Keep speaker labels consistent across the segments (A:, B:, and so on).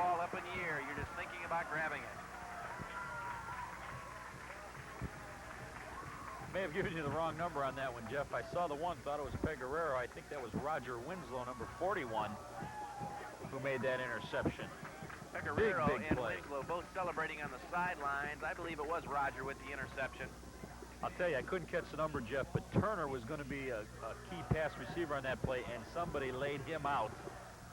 A: ball up in the air, you're just thinking about grabbing it.
B: May have given you the wrong number on that one, Jeff. I saw the one, thought it was Peguerero. I think that was Roger Winslow, number 41, who made that interception.
A: Peguerero
B: big
A: and
B: play.
A: Winslow both celebrating on the sidelines. I believe it was Roger with the interception.
B: I'll tell you, I couldn't catch the number, Jeff, but Turner was going to be a key pass receiver on that play, and somebody laid him out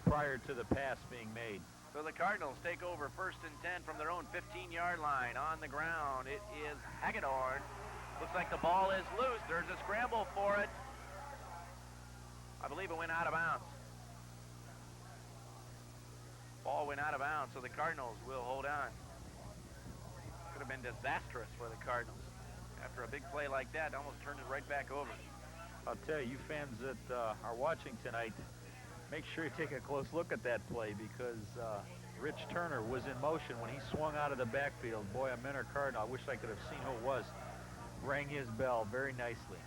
B: prior to the pass being made.
A: So the Cardinals take over 1st and 10 from their own 15-yard line. On the ground, it is Hagedorn. Looks like the ball is loose. There's a scramble for it. I believe it went out of bounds. Ball went out of bounds, so the Cardinals will hold on. Could have been disastrous for the Cardinals. After a big play like that, almost turned it right back over.
B: I'll tell you, fans that are watching tonight, make sure you take a close look at that play, because Rich Turner was in motion when he swung out of the backfield. Boy, a Menor Cardinal, I wish I could have seen who it was, rang his bell very nicely.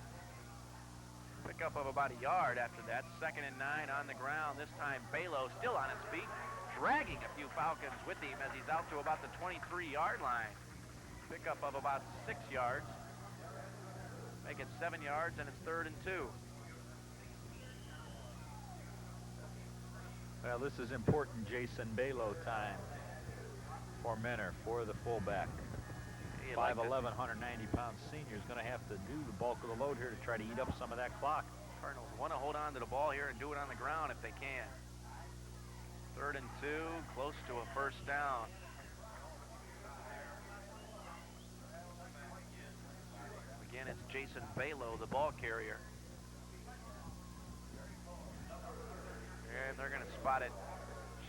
A: Pickup of about a yard after that. 2nd and 9 on the ground. This time Balo still on his feet, dragging a few Falcons with him as he's out to about the 23-yard line. Pickup of about 6 yards. Make it 7 yards, and it's 3rd and 2.
B: Well, this is important Jason Balo time for Menor, for the fullback. 5'11", 190-pound senior is going to have to do the bulk of the load here to try to eat up some of that clock.
A: Cardinals want to hold on to the ball here and do it on the ground if they can. 3rd and 2, close to a 1st down. Again, it's Jason Balo, the ball carrier. And they're going to spot it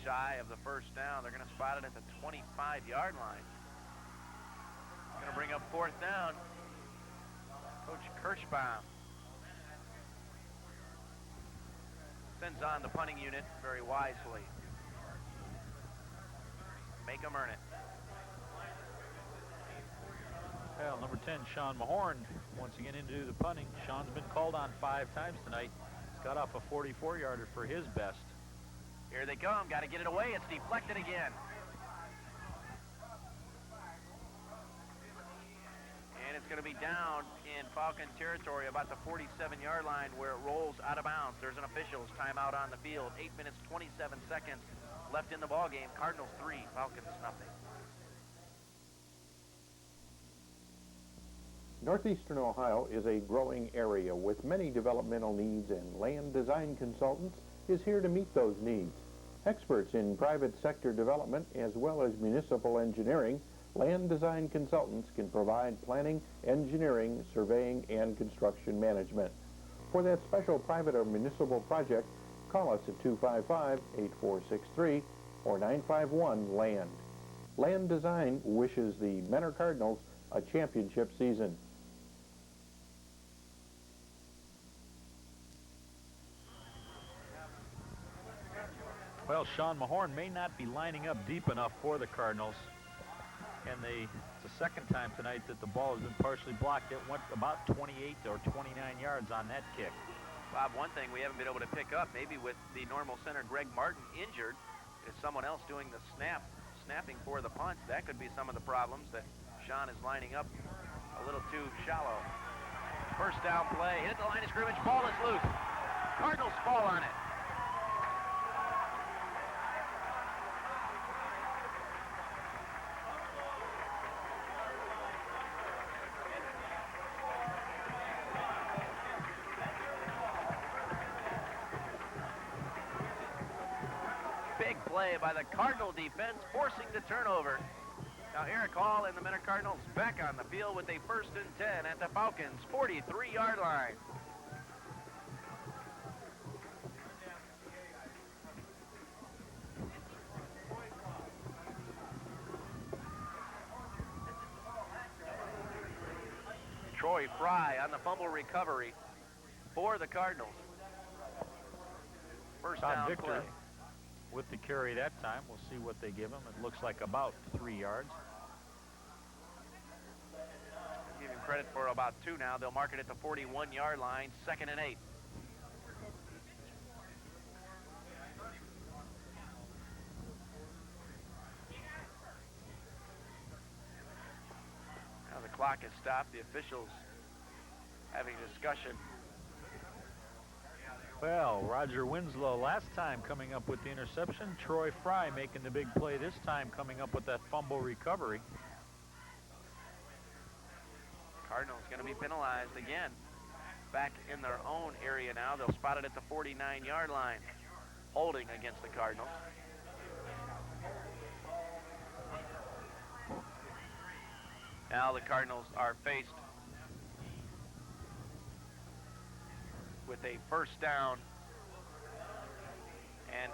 A: shy of the 1st down. They're going to spot it at the 25-yard line. Going to bring up 4th down. Coach Kirschbaum sends on the punting unit very wisely. Make them earn it.
B: Well, number 10, Sean Mahorn, once again into the punting. Sean's been called on 5 times tonight. He's got off a 44-yarder for his best.
A: Here they come. Got to get it away. It's deflected again. And it's going to be down in Falcon territory about the 47-yard line where it rolls out of bounds. There's an official's timeout on the field. 8 minutes, 27 seconds left in the ball game. Cardinals 3, Falcons nothing.
C: Northeastern Ohio is a growing area with many developmental needs, and Land Design Consultants is here to meet those needs. Experts in private sector development as well as municipal engineering, Land Design Consultants can provide planning, engineering, surveying, and construction management. For that special private or municipal project, call us at 255-8463 or 951-LAND. Land Design wishes the Menor Cardinals a championship season.
B: Well, Sean Mahorn may not be lining up deep enough for the Cardinals. And it's the 2nd time tonight that the ball has been partially blocked. It went about 28 or 29 yards on that kick.
A: Bob, one thing we haven't been able to pick up, maybe with the normal center Greg Martin injured, is someone else doing the snapping for the punt. That could be some of the problems that Sean is lining up a little too shallow. 1st down play, hit the line of scrimmage, ball is loose. Cardinals fall on it. Big play by the Cardinal defense, forcing the turnover. Now Eric Hall and the Menor Cardinals back on the field with a 1st and 10 at the Falcons' 43-yard line. Troy Fry on the fumble recovery for the Cardinals. 1st down
B: Victor
A: play.
B: with the carry that time. We'll see what they give him. It looks like about 3 yards.
A: Give him credit for about 2 now. They'll mark it at the 41-yard line, 2nd and 8. clock has stopped. The officials having a discussion.
B: Well, Roger Winslow last time coming up with the interception. Troy Fry making the big play this time, coming up with that fumble recovery.
A: Cardinals going to be penalized again. Back in their own area now. They'll spot it at the 49-yard line. Holding against the Cardinals. Now the Cardinals are faced with a first down and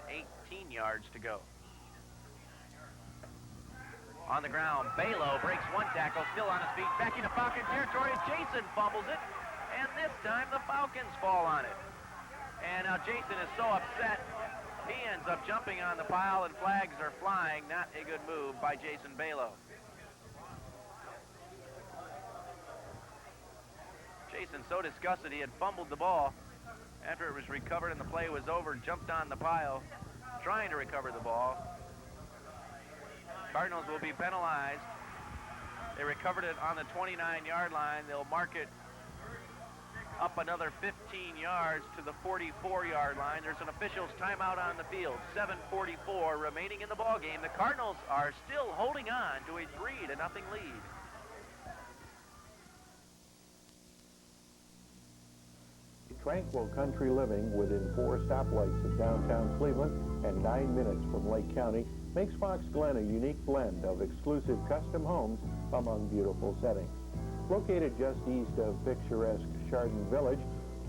A: 18 yards to go. On the ground, Balo breaks one tackle, still on his feet, back into Falcon territory. Jason fumbles it, and this time the Falcons fall on it. And now Jason is so upset, he ends up jumping on the pile, and flags are flying. Not a good move by Jason Balo. Jason, so disgusted he had fumbled the ball. After it was recovered and the play was over, jumped on the pile, trying to recover the ball. Cardinals will be penalized. They recovered it on the 29-yard line. They'll mark it up another 15 yards to the 44-yard line. There's an official's timeout on the field. 7:44 remaining in the ball game. The Cardinals are still holding on to a 3-0 lead.
C: Tranquil country living within 4 stoplights of downtown Cleveland and 9 minutes from Lake County makes Fox Glen a unique blend of exclusive custom homes among beautiful settings. Located just east of picturesque Chardon Village,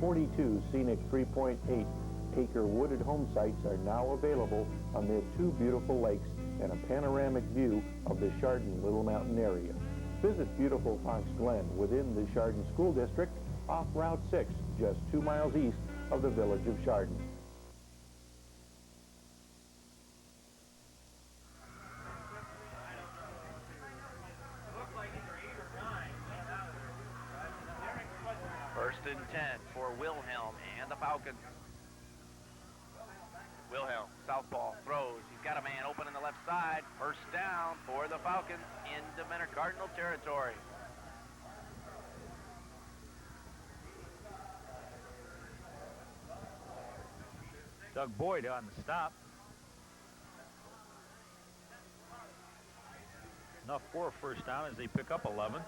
C: 42 scenic 3.8-acre wooded home sites are now available amid 2 beautiful lakes and a panoramic view of the Chardon Little Mountain area. Visit beautiful Fox Glen within the Chardon School District off Route 6, just 2 miles east of the village of Chardon.
A: First and 10 for Wilhelm and the Falcons. Wilhelm, southpaw, throws. He's got a man open in the left side. First down for the Falcons into Menor Cardinal territory.
B: Doug Boyd on the stop. Enough for a first down as they pick up 11.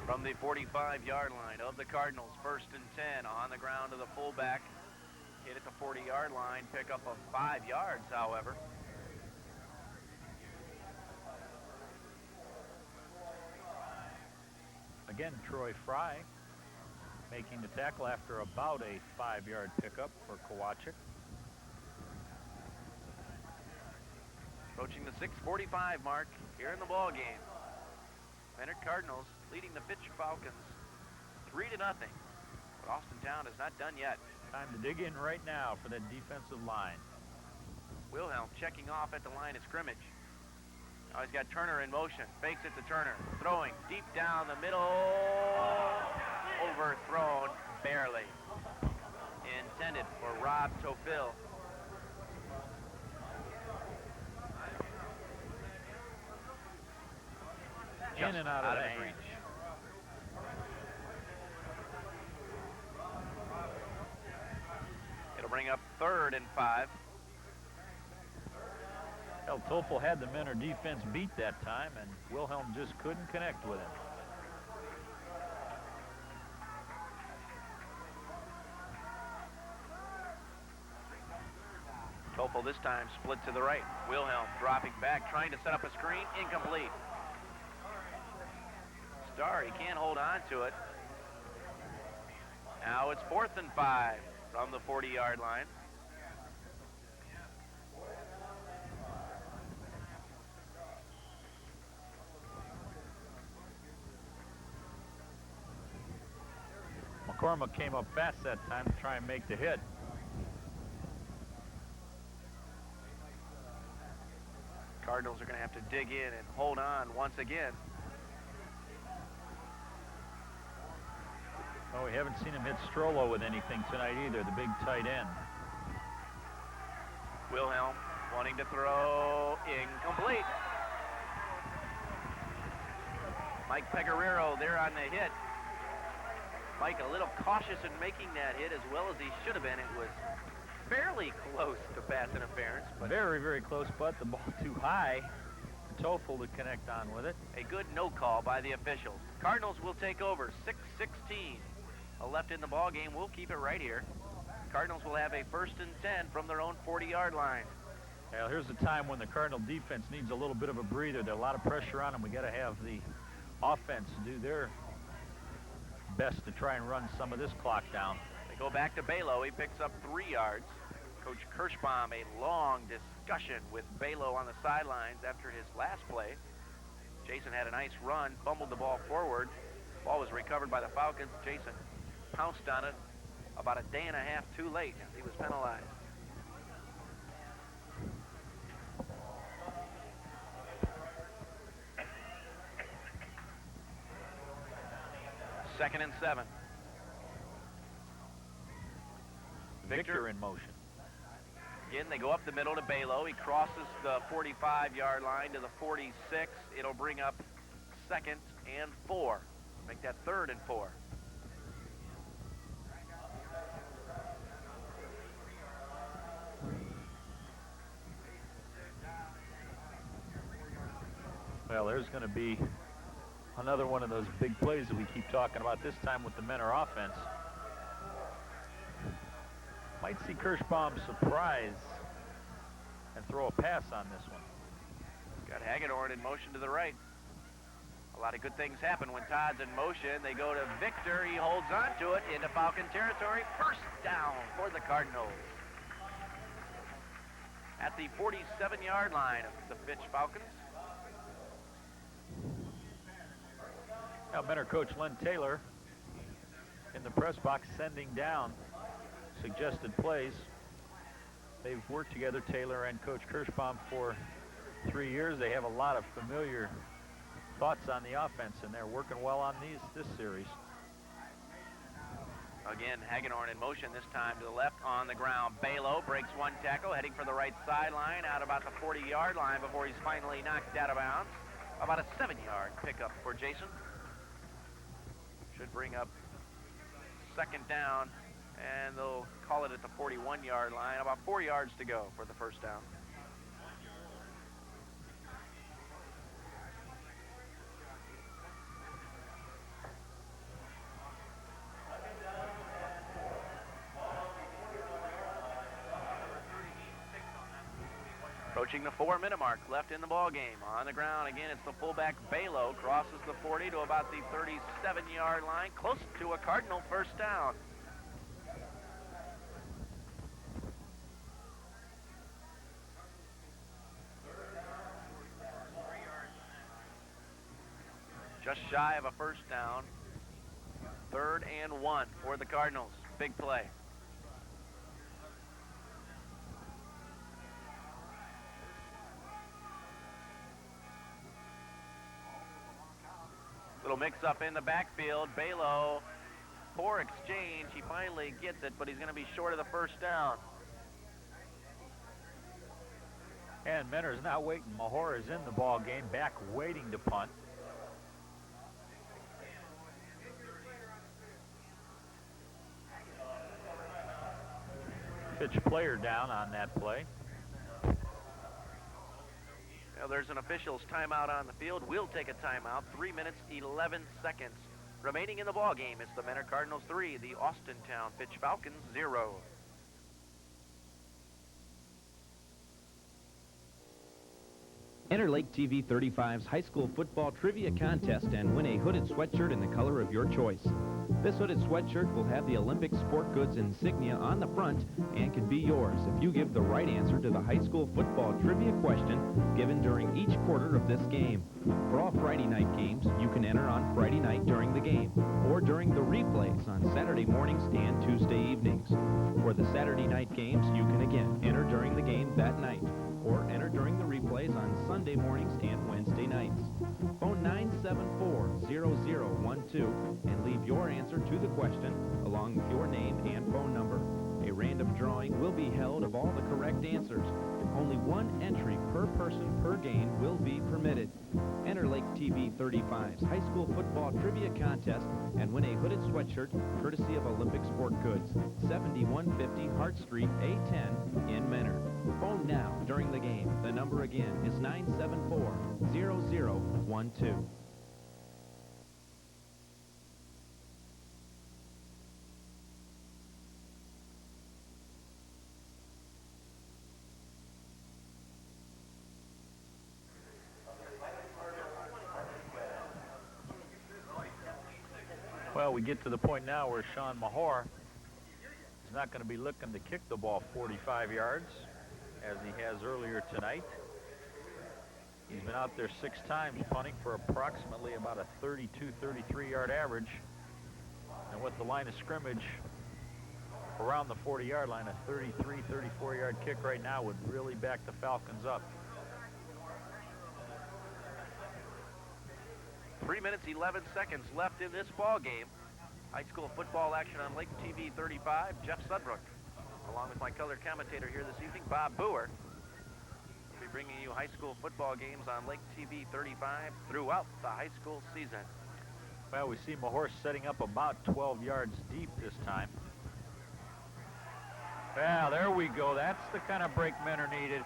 A: From the 45-yard line of the Cardinals, first and 10 on the ground to the fullback. Hit at the 40-yard line, pick up of 5 yards, however.
B: Again, Troy Fry making the tackle after about a 5-yard pickup for Kowalczyk.
A: Approaching the 6:45 mark here in the ball game. Menor Cardinals leading the Fitch Falcons 3-0. But Austintown is not done yet.
B: Time to dig in right now for that defensive line.
A: Wilhelm checking off at the line of scrimmage. Now he's got Turner in motion. Fakes it to Turner. Throwing deep down the middle. Overthrown barely. Intended for Rob Tofil.
B: In and out of the
A: his
B: hands.
A: reach. It'll bring up 3rd and 5.
B: El Topol had the Menor defense beat that time, and Wilhelm just couldn't connect with him.
A: Topol this time split to the right. Wilhelm dropping back, trying to set up a screen. Incomplete. Starr, he can't hold on to it. Now it's 4th and 5 from the 40-yard line.
B: McCormick came up fast that time to try and make the hit.
A: Cardinals are going to have to dig in and hold on once again.
B: Oh, we haven't seen him hit Strollo with anything tonight either, the big tight end.
A: Wilhelm wanting to throw, incomplete. Mike Pecoraro there on the hit. Mike a little cautious in making that hit as well as he should have been. It was fairly close to pass interference. But
B: very, very close, but the ball too high for Toffel to connect on with it.
A: a good no call by the officials. Cardinals will take over, 6:16 left in the ball game. We'll keep it right here. Cardinals will have a 1st and 10 from their own 40-yard line.
B: Well, here's a time when the Cardinal defense needs a little bit of a breather. There's a lot of pressure on them. We got to have the offense do their best to try and run some of this clock down.
A: They go back to Balo. He picks up 3 yards. Coach Kirschbaum, a long discussion with Balo on the sidelines after his last play. Jason had a nice run, fumbled the ball forward. Ball was recovered by the Falcons. Jason pounced on it about a day and a half too late. He was penalized. Second and 7.
B: Victor in motion.
A: Again, they go up the middle to Balo. He crosses the 45-yard line to the 46. It'll bring up 2nd and 4. Make that 3rd and 4.
B: Well, there's going to be another one of those big plays that we keep talking about, this time with the Menor offense. Might see Kirschbaum surprise and throw a pass on this one.
A: Got Hagedorn in motion to the right. A lot of good things happen when Todd's in motion. They go to Victor. He holds on to it into Falcon territory. 1st down for the Cardinals. At the 47-yard line of the Fitch Falcons.
B: Now, Menor coach Len Taylor in the press box sending down suggested plays. They've worked together, Taylor and Coach Kirschbaum, for 3 years. They have a lot of familiar thoughts on the offense, and they're working well on this series.
A: Again, Hagedorn in motion, this time to the left on the ground. Balo breaks 1 tackle, heading for the right sideline, out about the 40-yard line before he's finally knocked out of bounds. About a 7-yard pickup for Jason. Should bring up 2nd down, and they'll call it at the 41-yard line. About 4 yards to go for the 1st down. Approaching the 4-minute mark, left in the ball game. On the ground again, it's the fullback Balo, crosses the 40 to about the 37-yard line, close to a Cardinal 1st down. Just shy of a 1st down. 3rd and 1 for the Cardinals. Big play. Little mix-up in the backfield. Balo, poor exchange. He finally gets it, but he's going to be short of the 1st down.
B: And Menor's not waiting. Mahor is in the ball game, back waiting to punt. Fitch player down on that play.
A: Well, there's an official's timeout on the field. We'll take a timeout. 3 minutes, 11 seconds remaining in the ball game. It's the Menor Cardinals 3, the Austintown Fitch Falcons 0.
D: Enter Lake TV 35's high school football trivia contest and win a hooded sweatshirt in the color of your choice. This hooded sweatshirt will have the Olympic sport goods insignia on the front and can be yours if you give the right answer to the high school football trivia question given during each quarter of this game. For all Friday night games, you can enter on Friday night during the game or during the replays on Saturday mornings and Tuesday evenings. For the Saturday night games, you can again enter during the game that night or enter during the replays on Sunday mornings and Wednesday nights. Phone 974-0010 and leave your answer to the question along with your name and phone number. A random drawing will be held of all the correct answers. Only one entry per person per game will be permitted. Enter Lake TV 35's high school football trivia contest and win a hooded sweatshirt courtesy of Olympic Sport Goods, 7150 Hart Street, A10 in Menor. Phone now during the game. The number again is 974-0012.
B: Well, we get to the point now where Sean Mahor is not going to be looking to kick the ball 45 yards as he has earlier tonight. He's been out there 6 times punting for approximately about a 32, 33-yard average. And with the line of scrimmage around the 40-yard line, a 33, 34-yard kick right now would really back the Falcons up.
A: 3 minutes, 11 seconds left in this ball game. High school football action on Lake TV 35. Jeff Sudbrook, along with my color commentator here this evening, Bob Boer. We'll be bringing you high school football games on Lake TV 35 throughout the high school season.
B: Well, we see Mahor setting up about 12 yards deep this time. Well, there we go. That's the kind of break men are needed.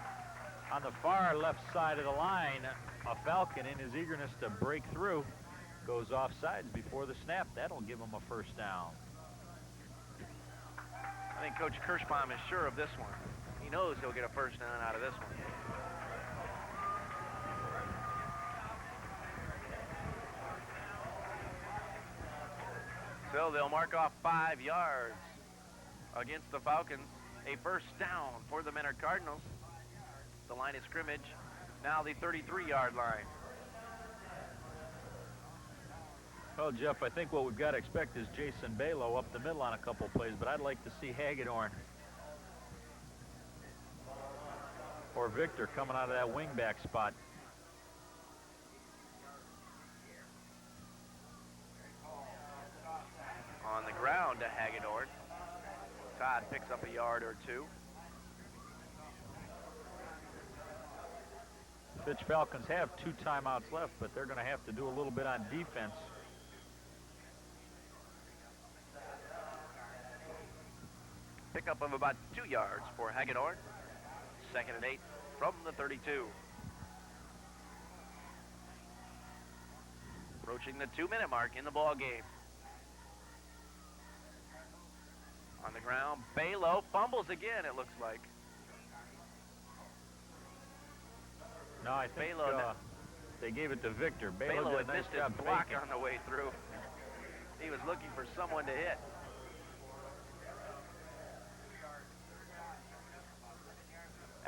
B: On the far left side of the line, a Falcon, in his eagerness to break through, goes off sides before the snap. That'll give him a first down.
A: I think Coach Kirschbaum is sure of this one. He knows he'll get a first down out of this one. So they'll mark off 5 yards against the Falcons. A first down for the Menor Cardinals. The line of scrimmage, now the 33-yard line.
B: Well, Jeff, I think what we've got to expect is Jason Balo up the middle on a couple plays, but I'd like to see Hagedorn or Victor coming out of that wingback spot.
A: On the ground to Hagedorn. Todd picks up a yard or two.
B: Fitch Falcons have 2 timeouts left, but they're going to have to do a little bit on defense.
A: Pickup of about 2 yards for Hagedorn. 2nd and 8 from the 32. Approaching the 2-minute mark in the ball game. On the ground, Balo fumbles again, it looks like.
B: No, I think they gave it to Victor.
A: Balo
B: did
A: had
B: a nice
A: missed his
B: job
A: block
B: faking.
A: on the way through. He was looking for someone to hit.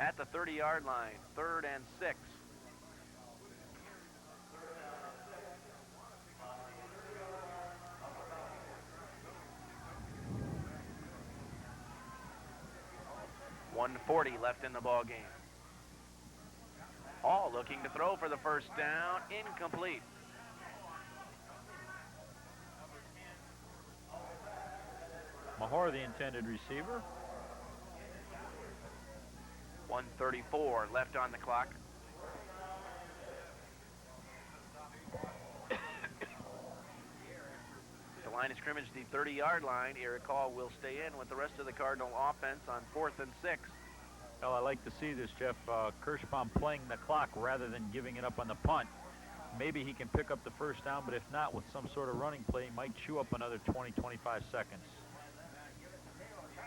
A: At the 30-yard line, 3rd and 6. .140 left in the ball game. Hall looking to throw for the first down. Incomplete.
B: Mahor, the intended receiver.
A: 1:34 left on the clock. The line of scrimmage, the 30-yard line. Eric Hall will stay in with the rest of the Cardinal offense on 4th and 6.
B: Well, I like to see this, Jeff. Kirschbaum playing the clock rather than giving it up on the punt. Maybe he can pick up the first down, but if not, with some sort of running play, he might chew up another 20, 25 seconds.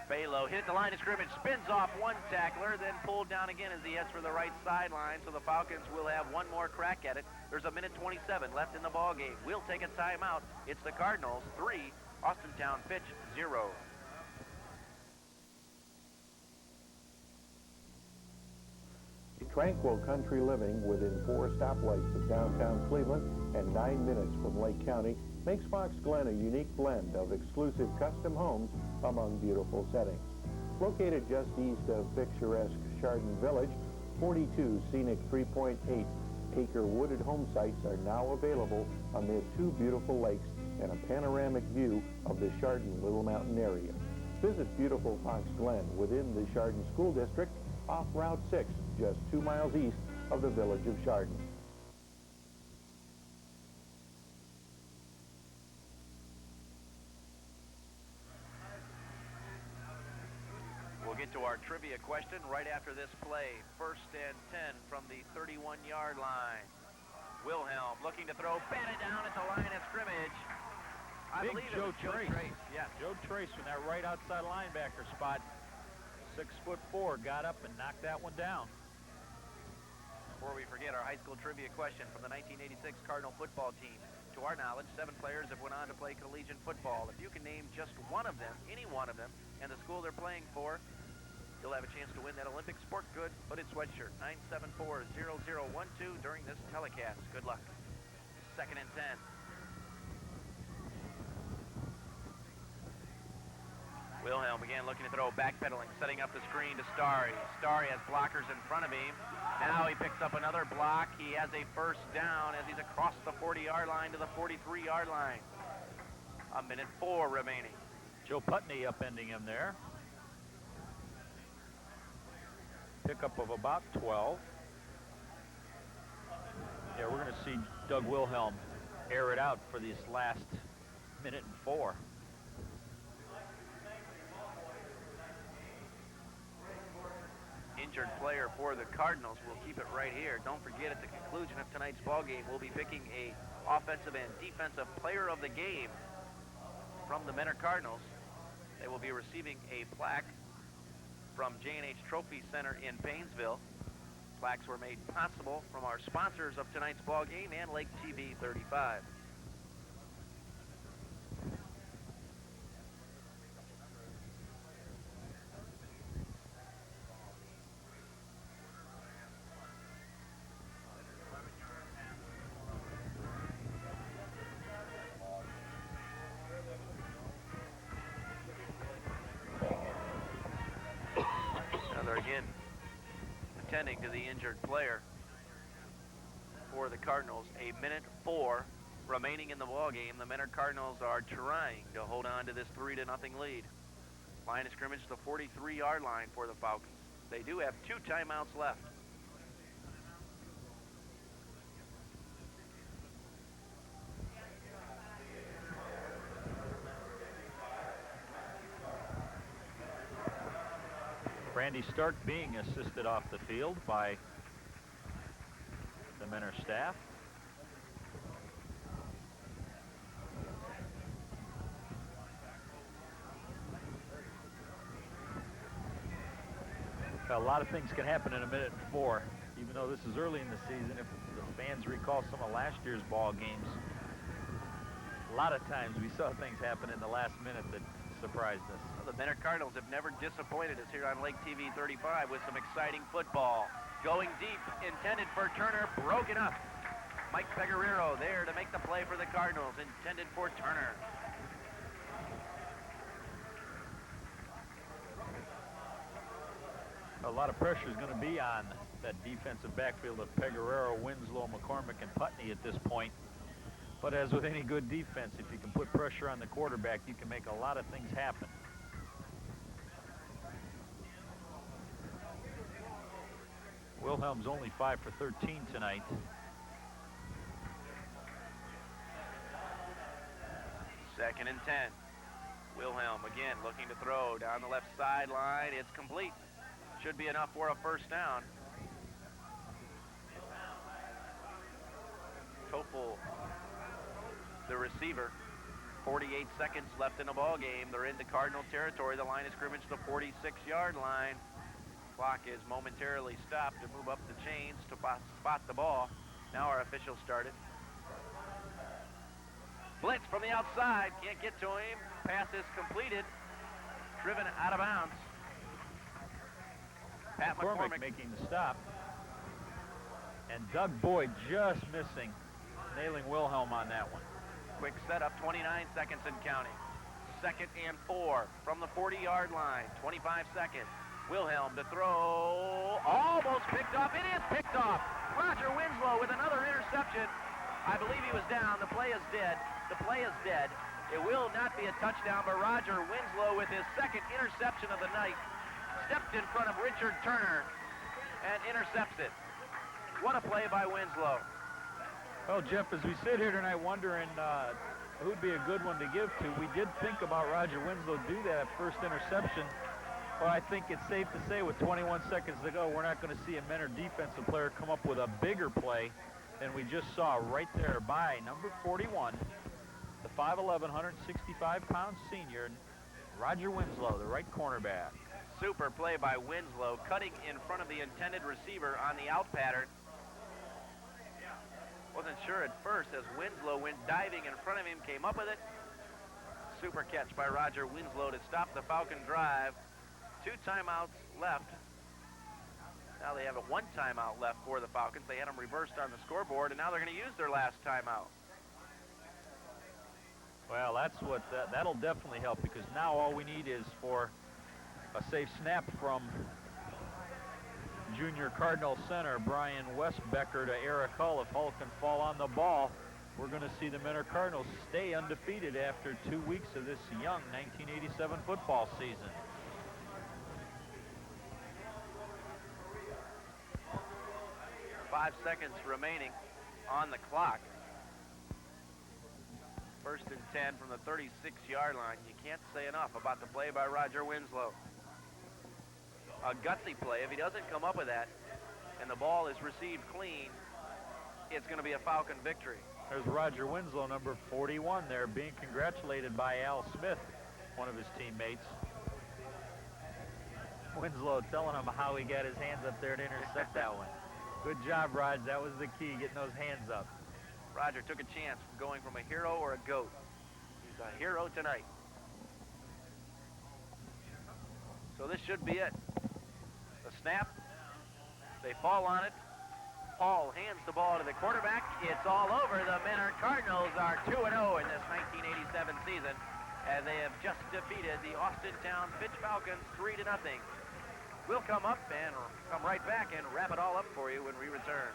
A: Balo hit the line of scrimmage, spins off one tackler, then pulled down again as he heads for the right sideline. So the Falcons will have one more crack at it. There's a minute 27 left in the ball game. We'll take a timeout. It's the Cardinals 3, Austintown Fitch 0.
C: Tranquil country living within 4 stoplights of downtown Cleveland and 9 minutes from Lake County makes Fox Glen a unique blend of exclusive custom homes among beautiful settings. Located just east of picturesque Chardon Village, 42 scenic 3.8-acre wooded home sites are now available amid 2 beautiful lakes and a panoramic view of the Chardon Little Mountain area. Visit beautiful Fox Glen within the Chardon School District off Route 6, just 2 miles east of the village of Chardon.
A: We'll get to our trivia question right after this play. 1st and 10 from the 31-yard line. Wilhelm looking to throw, batted down at the line of scrimmage. I
B: Big
A: believe
B: Joe
A: it was Joe
B: Trace.
A: Trace. Yes.
B: Joe Trace from that right outside linebacker spot. 6'4", got up and knocked that one down.
A: Before we forget, our high school trivia question from the 1986 Cardinal football team. To our knowledge, 7 players have went on to play collegiate football. If you can name just one of them, any one of them, and the school they're playing for, you'll have a chance to win that Olympic sport good hooded sweatshirt. 974-0012 during this telecast. Good luck. 2nd and 10. Wilhelm again looking to throw, backpedaling, setting up the screen to Starry. Starry has blockers in front of him. Now he picks up another block. He has a 1st down as he's across the 40-yard line to the 43-yard line. 1:04 remaining.
B: Joe Putney upending him there. Pickup of about 12. Yeah, we're going to see Doug Wilhelm air it out for this last 1:04.
A: Injured player for the Cardinals. We'll keep it right here. Don't forget, at the conclusion of tonight's ball game, we'll be picking a offensive and defensive player of the game from the Mentor Cardinals. They will be receiving a plaque from J&H Trophy Center in Painesville. Plaques were made possible from our sponsors of tonight's ball game and Lake TV 35. Again, attending to the injured player for the Cardinals. 1:04 remaining in the ball game. The Mentor Cardinals are trying to hold on to this 3-0 lead. Line of scrimmage, the 43-yard line for the Falcons. They do have 2 timeouts left.
B: Randy Stark being assisted off the field by the Mentor staff. A lot of things can happen in 1:04, even though this is early in the season. If the fans recall some of last year's ball games, a lot of times we saw things happen in the last minute that surprised us.
A: Well, the Mentor Cardinals have never disappointed us here on Lake TV 35 with some exciting football. Going deep, intended for Turner, broken up. Mike Peguerero there to make the play for the Cardinals, intended for Turner.
B: A lot of pressure is going to be on that defensive backfield of Peguerero, Winslow, McCormick, and Putney at this point. But as with any good defense, if you can put pressure on the quarterback, you can make a lot of things happen. Wilhelm's only 5 for 13 tonight.
A: Second and 10. Wilhelm again looking to throw down the left sideline. It's complete. Should be enough for a 1st down. Toffel, the receiver. 48 seconds left in the ball game. They're into Cardinal territory. The line of scrimmage, the 46-yard line. Clock is momentarily stopped to move up the chains to spot the ball. Now our officials started. Blitz from the outside. Can't get to him. Pass is completed. Driven out of bounds. Pat McCormick
B: making the stop. And Doug Boyd just missing, nailing Wilhelm on that one.
A: Quick setup, 29 seconds and counting. 2nd and 4 from the 40-yard line. 25 seconds. Wilhelm to throw. Almost picked off. It is picked off. Roger Winslow with another interception. I believe he was down. The play is dead. The play is dead. It will not be a touchdown, but Roger Winslow, with his second interception of the night, stepped in front of Richard Turner and intercepts it. What a play by Winslow.
B: Well, Jeff, as we sit here tonight wondering who'd be a good one to give to, we did think about Roger Winslow do that first interception. Well, I think it's safe to say with 21 seconds to go, we're not going to see a Mentor defensive player come up with a bigger play than we just saw right there by number 41, the 5'11", 165-pound senior, Roger Winslow, the right cornerback.
A: Super play by Winslow, cutting in front of the intended receiver on the out pattern. Wasn't sure at first as Winslow went diving in front of him, came up with it. Super catch by Roger Winslow to stop the Falcon drive. 2 timeouts left. Now they have a 1 timeout left for the Falcons. They had them reversed on the scoreboard, and now they're going to use their last timeout.
B: Well, that's what that'll definitely help, because now all we need is for a safe snap from junior Cardinal center Brian Westbecker to Eric Hull. If Hull can fall on the ball, we're going to see the Mentor Cardinals stay undefeated after 2 weeks of this young 1987 football season.
A: Five seconds remaining on the clock. 1st and 10 from the 36-yard line. You can't say enough about the play by Roger Winslow. A gutsy play. If he doesn't come up with that and the ball is received clean, it's going to be a Falcon victory.
B: There's Roger Winslow, number 41 there, being congratulated by Al Smith, one of his teammates. Winslow telling him how he got his hands up there to intercept that one. Good job, Raj. That was the key, getting those hands up.
A: Roger took a chance from going from a hero or a goat. He's a hero tonight. So this should be it. The snap. They fall on it. Paul hands the ball to the quarterback. It's all over. The Mentor Cardinals are 2-0 in this 1987 season, and they have just defeated the Austintown Fitch Falcons 3-0. We'll come up and come right back and wrap it all up for you when we return.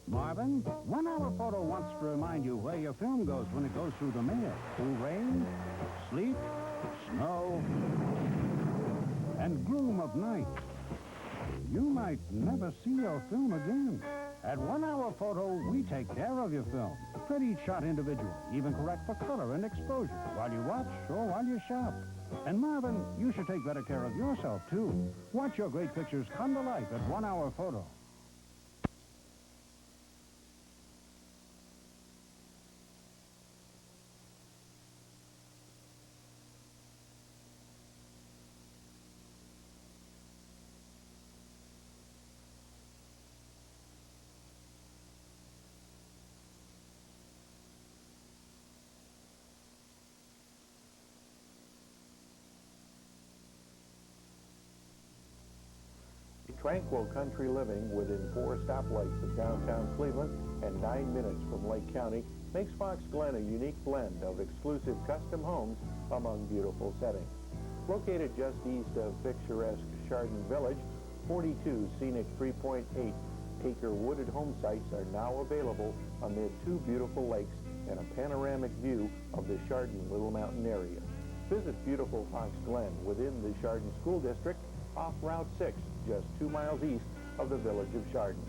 E: Marvin, 1 Hour Photo wants to remind you where your film goes when it goes through the mail. Through rain, sleet, snow, and gloom of night. You might never see your film again. At 1 Hour Photo, we take care of your film. Print each shot individually, even correct for color and exposure, while you watch or while you shop. And Marvin, you should take better care of yourself, too. Watch your great pictures come to life at 1 Hour Photo.
C: Tranquil country living within 4 stoplights of downtown Cleveland and 9 minutes from Lake County makes Fox Glen a unique blend of exclusive custom homes among beautiful settings. Located just east of picturesque Chardon Village, 42 scenic 3.8-acre wooded home sites are now available amid 2 beautiful lakes and a panoramic view of the Chardon Little Mountain area. Visit beautiful Fox Glen within the Chardon School District off Route 6, just 2 miles east of the village of Chardon.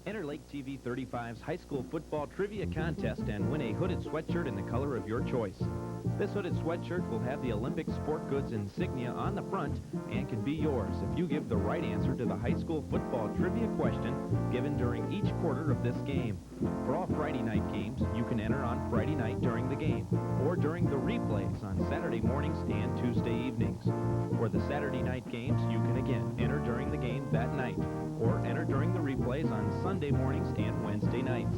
D: Enter Lake TV 35's high school football trivia contest and win a hooded sweatshirt in the color of your choice. This hooded sweatshirt will have the Olympic sport goods insignia on the front and can be yours if you give the right answer to the high school football trivia question given during each quarter of this game. For all Friday night games, you can enter on Friday night during the game or during the replays on Saturday mornings and Tuesday evenings. For the Saturday night games, you can again enter during the game that night or enter during the replays on Sunday Monday mornings and Wednesday nights.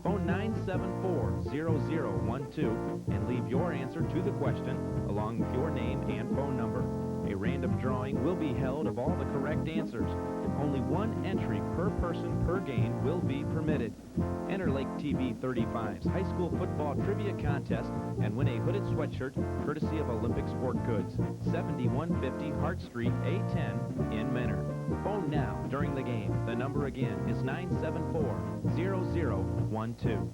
D: Phone 974-0012 and leave your answer to the question along with your name and phone number. A random drawing will be held of all the correct answers. Only one entry per person per game will be permitted. Enter Lake TV 35's high school football trivia contest and win a hooded sweatshirt courtesy of Olympic Sport Goods, 7150 Hart Street, A10 in Menor. Phone now during the game. The number again is 974-0012.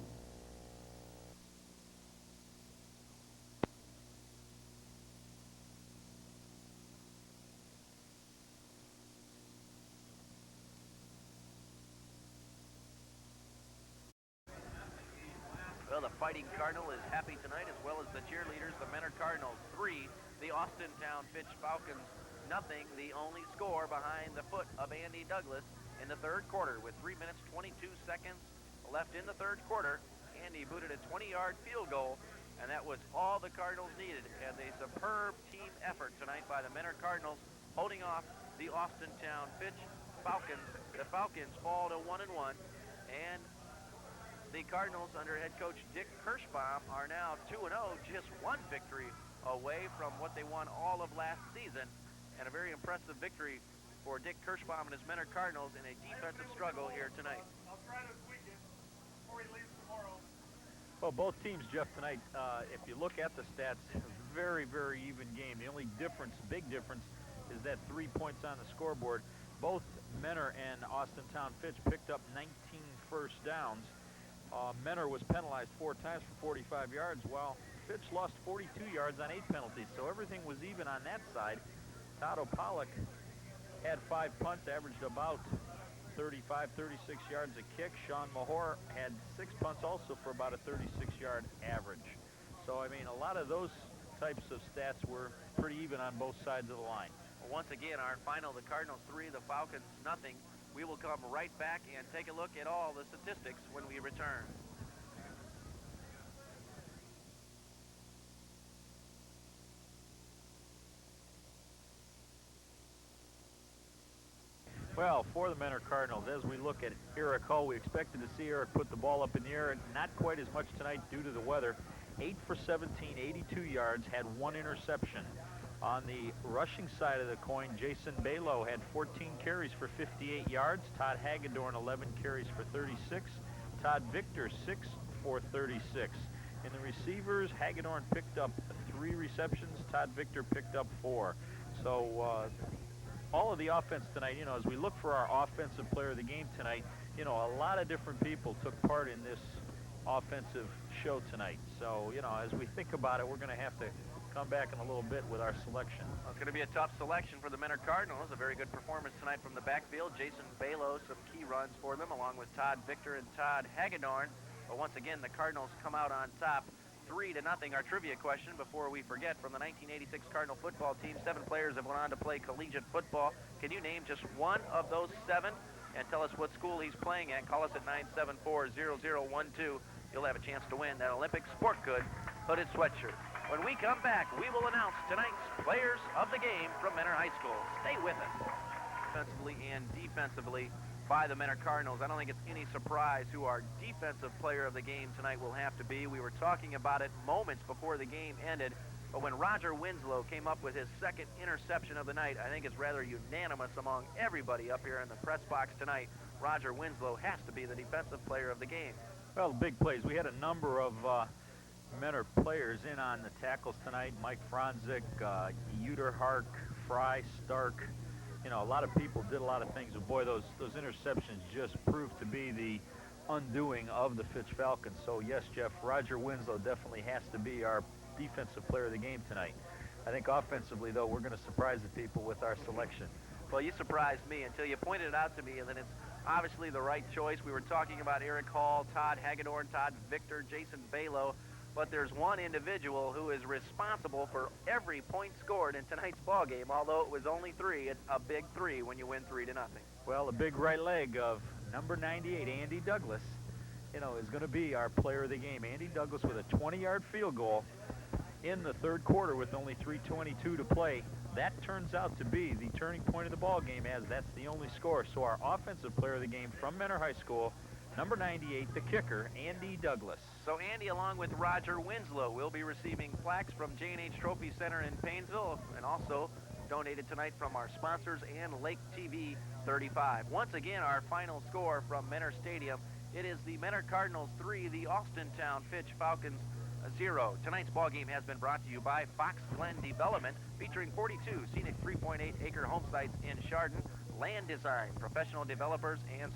A: Well, the Fighting Cardinal is happy tonight, as well as the cheerleaders. The Menor Cardinals 3, the Austintown Fitch Falcons nothing. The only score behind the foot of Andy Douglas in the third quarter, with 3 minutes 22 seconds left in the third quarter. Andy booted a 20-yard field goal, and that was all the Cardinals needed. And a superb team effort tonight by the Menor Cardinals, holding off the Austintown Fitch Falcons. The Falcons fall to 1-1, and the Cardinals under head coach Dick Kirschbaum are now 2-0, just one victory away from what they won all of last season, and a very impressive victory for Dick Kirschbaum and his Menor Cardinals in a defensive struggle here tonight.
F: I'll try this weekend before he leaves tomorrow.
B: Well, both teams, Jeff, tonight, if you look at the stats, very, very even game. The only difference, big difference, is that 3 points on the scoreboard. Both Menor and Austintown Fitch picked up 19 first downs. Menor was penalized 4 times for 45 yards, while Fitch lost 42 yards on 8 penalties, so everything was even on that side. Todd O'Pollock had 5 punts, averaged about 35, 36 yards a kick. Sean Mahor had 6 punts also for about a 36-yard average. So, I mean, a lot of those types of stats were pretty even on both sides of the line.
A: Well, once again, our final, the Cardinals 3, the Falcons nothing. We will come right back and take a look at all the statistics when we return.
B: Well, for the Menor Cardinals, as we look at Eric Hull, we expected to see Eric put the ball up in the air, and not quite as much tonight due to the weather. 8 for 17, 82 yards, had 1 interception. On the rushing side of the coin, Jason Balo had 14 carries for 58 yards. Todd Hagedorn, 11 carries for 36. Todd Victor, 6 for 36. In the receivers, Hagedorn picked up 3 receptions. Todd Victor picked up 4. So all of the offense tonight, you know, as we look for our offensive player of the game tonight, you know, a lot of different people took part in this offensive show tonight. So, you know, as we think about it, we're going to have to come back in a little bit with our selection.
A: Well, it's going to be a tough selection for the Menor Cardinals. A very good performance tonight from the backfield. Jason Balo, some key runs for them, along with Todd Victor and Todd Hagedorn. But once again, the Cardinals come out on top 3-0. Our trivia question before we forget, from the 1986 Cardinal football team, 7 players have went on to play collegiate football. Can you name just one of those 7 and tell us what school he's playing at? Call us at 974-0012. You'll have a chance to win that Olympic Sport Good hooded sweatshirt. When we come back, we will announce tonight's players of the game from Menor High School. Stay with us. Offensively and defensively by the Menor Cardinals. I don't think it's any surprise who our defensive player of the game tonight will have to be. We were talking about it moments before the game ended, but when Roger Winslow came up with his second interception of the night, I think it's rather unanimous among everybody up here in the press box tonight. Roger Winslow has to be the defensive player of the game.
B: Well, the big plays. We had a number of Menor players in on the tackles tonight. Mike Franzik, Uterhark, Fry, Stark. You know, a lot of people did a lot of things, but boy, those interceptions just proved to be the undoing of the Fitch Falcons. So yes, Jeff, Roger Winslow definitely has to be our defensive player of the game tonight. I think offensively, though, we're going to surprise the people with our selection.
A: Well, you surprised me until you pointed it out to me, and then it's obviously the right choice. We were talking about Eric Hall, Todd Hagedorn, Todd Victor, Jason Balo, but there's one individual who is responsible for every point scored in tonight's ball game. Although it was only 3, it's a big 3 when you win 3-0.
B: Well, the big right leg of number 98, Andy Douglas, you know, is going to be our player of the game. Andy Douglas with a 20-yard field goal in the third quarter with only 3:22 to play. That turns out to be the turning point of the ball game, as that's the only score. So our offensive player of the game from Mentor High School, number 98, the kicker, Andy Douglas.
A: So Andy, along with Roger Winslow, will be receiving plaques from J&H Trophy Center in Paynesville, and also donated tonight from our sponsors and Lake TV 35. Once again, our final score from Mentor Stadium, it is the Mentor Cardinals 3, the Austintown Fitch Falcons 0. Tonight's ball game has been brought to you by Fox Glen Development, featuring 42 scenic 3.8-acre home sites in Chardon, land design, professional developers, and